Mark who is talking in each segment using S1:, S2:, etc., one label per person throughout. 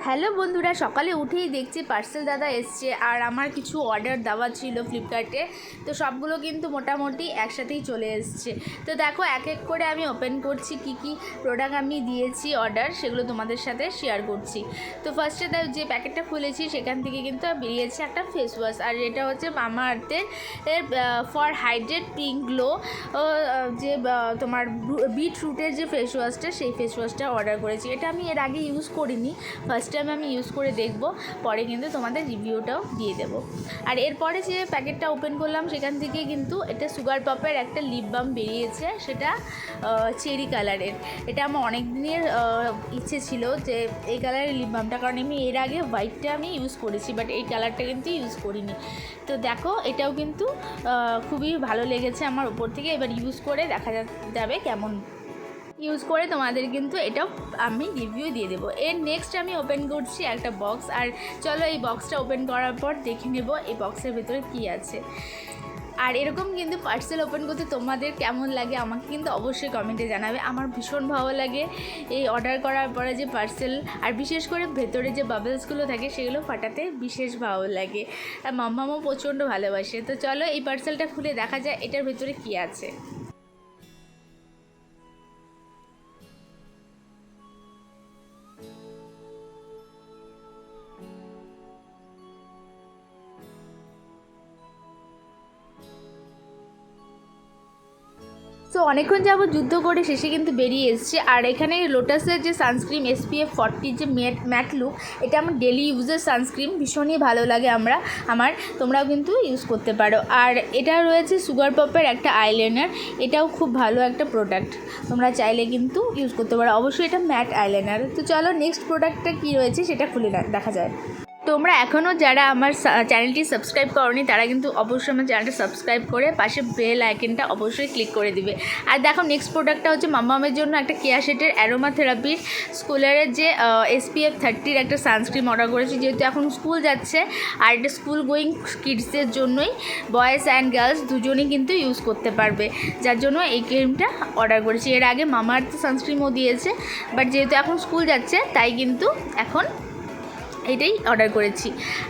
S1: Hello বন্ধুরা, সকালে উঠেই দেখছি পার্সেল দাদা এসছে আর আমার কিছু অর্ডার দেওয়া ছিল ফ্লিপকার্টে। তো সবগুলো কিন্তু মোটামুটি একসাথেই চলে এসছে। তো দেখো এক এক করে আমি ওপেন করছি, কি কি প্রোডাক্ট আমি দিয়েছি অর্ডার সেগুলো তোমাদের সাথে শেয়ার করছি। তো ফার্স্টে যে প্যাকেটটা খুলেছি সেখান থেকে কিন্তু বেরিয়েছে একটা ফেস ওয়াশ, আর এটা হচ্ছে মামা আর্থের ফর হাইড্রেট পিঙ্ক গ্লো, যে তোমার বিটরুটের যে ফেস ওয়াশটা সেই ফেস ওয়াশটা অর্ডার করেছি। এটা আমি এর আগে ইউজ করিনি, ফার্স্ট টাইম আমি ইউজ করে দেখব, পরে কিন্তু তোমাদের রিভিউটাও দিয়ে দেবো। আর এরপরে যে প্যাকেটটা ওপেন করলাম সেখান থেকে কিন্তু এটা সুগার পপের একটা লিপ বাম বেরিয়েছে, সেটা চেরি কালারের। এটা আমার অনেক দিনের ইচ্ছে ছিল যে এই কালারের লিপ বামটা, কারণ আমি এর আগে হোয়াইটটা আমি ইউজ করেছি, বাট এই কালারটা কিন্তু ইউজ করিনি। তো দেখো এটাও কিন্তু খুবই ভালো লেগেছে আমার উপর থেকে। এবার ইউজ করে দেখা যাবে কেমন, ইউজ করে তোমাদের কিন্তু এটাও আমি রিভিউ দিয়ে দেবো। এর নেক্সট আমি ওপেন করছি একটা বক্স, আর চলো এই বক্সটা ওপেন করার পর দেখে নেব এই বক্সের ভেতরে কী আছে। আর এরকম কিন্তু পার্সেল ওপেন করতে তোমাদের কেমন লাগে আমাকে কিন্তু অবশ্যই কমেন্টে জানাবে। আমার ভীষণ ভালো লাগে এই অর্ডার করার পরে যে পার্সেল, আর বিশেষ করে ভেতরে যে বাবলসগুলো থাকে সেগুলো ফাটাতে বিশেষ ভালো লাগে, আর মাম্মামও প্রচণ্ড ভালোবাসে। তো চলো এই পার্সেলটা খুলে দেখা যায় এটার ভেতরে কী আছে। তো অনেকক্ষণ যাবত যুদ্ধ করে শেষে কিন্তু বেরিয়ে এসছে। আর এখানে লোটাসের যে সানস্ক্রিন SPF 40 যে ম্যাট লুক, এটা আমার ডেলি ইউজের সানস্ক্রিন, ভীষণই ভালো লাগে আমার তোমরাও কিন্তু ইউজ করতে পারো। আর এটা রয়েছে সুগার পপের একটা আইলাইনার, এটাও খুব ভালো একটা প্রোডাক্ট, তোমরা চাইলে কিন্তু ইউজ করতে পারো। অবশ্যই এটা ম্যাট আইলাইনার। তো চলো নেক্সট প্রোডাক্টটা কী রয়েছে সেটা খুলে দেখা যায়। তোমরা এখনও যারা আমার চ্যানেলটি সাবস্ক্রাইব করোনি তারা কিন্তু অবশ্যই আমার চ্যানেলটা সাবস্ক্রাইব করে পাশে বেল আইকনটা অবশ্যই ক্লিক করে দিবে। আর দেখো নেক্সট প্রোডাক্টটা হচ্ছে মাম্মামের জন্য একটা কেয়া শেটের অ্যারোমা থেরাপির স্কুলের যে SPF 30 একটা সানস্ক্রিন অর্ডার করেছি, যেহেতু এখন স্কুল যাচ্ছে, আর এটা স্কুল গোয়িং কিডসদের জন্যই, বয়েজ অ্যান্ড গার্লস দুজনেই কিন্তু ইউজ করতে পারবে, যার জন্য এই ক্রিমটা অর্ডার করেছি। এর আগে মামা আর্থ সানস্ক্রিনও দিয়েছে, বাট যেহেতু এখন স্কুল যাচ্ছে তাই কিন্তু এখন এটাই অর্ডার করেছি।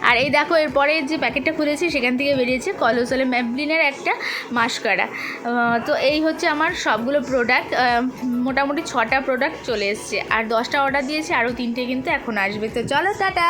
S1: আর এই দেখো এরপরে যে প্যাকেটটা খুলেছি সেখান থেকে বেরিয়েছে কলোসলে ম্যাবলিনের একটা মাস্কারা। তো এই হচ্ছে আমার সবগুলো প্রোডাক্ট, মোটামুটি 6টা প্রোডাক্ট চলে এসছে, আর 10টা অর্ডার দিয়েছি, আরও 3টে কিন্তু এখন আসবে। তো চলো টাটা।